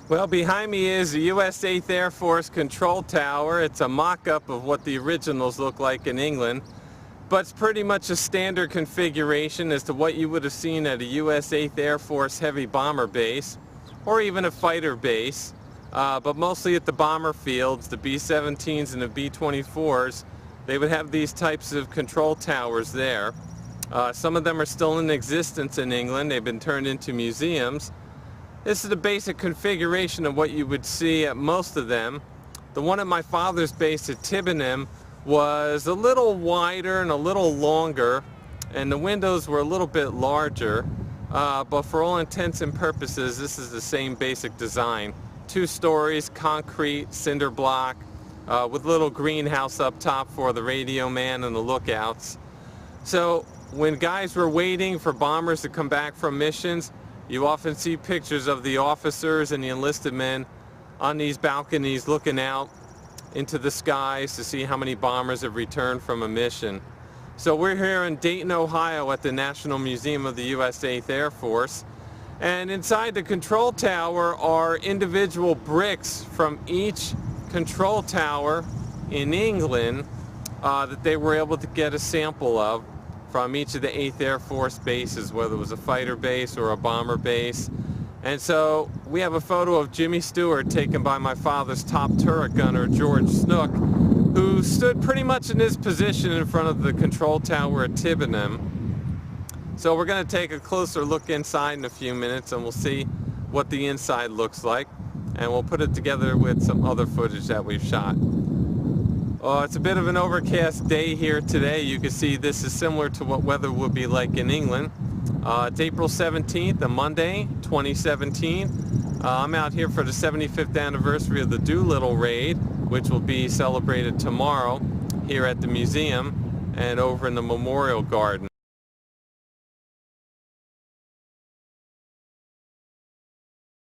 Well, behind me is the U.S. 8th Air Force Control Tower. It's a mock-up of what the originals look like in England, but it's pretty much a standard configuration as to what you would have seen at a U.S. 8th Air Force heavy bomber base, or even a fighter base, but mostly at the bomber fields, the B-17s and the B-24s, they would have these types of control towers there. Some of them are still in existence in England. They've been turned into museums. This is the basic configuration of what you would see at most of them. The one at my father's base at Tibbenham was a little wider and a little longer, and the windows were a little bit larger, but for all intents and purposes this is the same basic design. 2 stories, concrete, cinder block, with a little greenhouse up top for the radio man and the lookouts. So when guys were waiting for bombers to come back from missions, you often see pictures of the officers and the enlisted men on these balconies looking out into the skies to see how many bombers have returned from a mission. So we're here in Dayton, Ohio at the National Museum of the U.S. 8th Air Force, and inside the control tower are individual bricks from each control tower in England that they were able to get a sample of from each of the 8th Air Force bases, whether it was a fighter base or a bomber base. And so we have a photo of Jimmy Stewart taken by my father's top turret gunner, George Snook, who stood pretty much in his position in front of the control tower at Tibbenham. So we're going to take a closer look inside in a few minutes, and we'll see what the inside looks like, and we'll put it together with some other footage that we've shot. It's a bit of an overcast day here today. You can see this is similar to what weather would be like in England. It's April 17th, a Monday, 2017. I'm out here for the 75th anniversary of the Doolittle Raid, which will be celebrated tomorrow here at the museum and over in the Memorial Garden.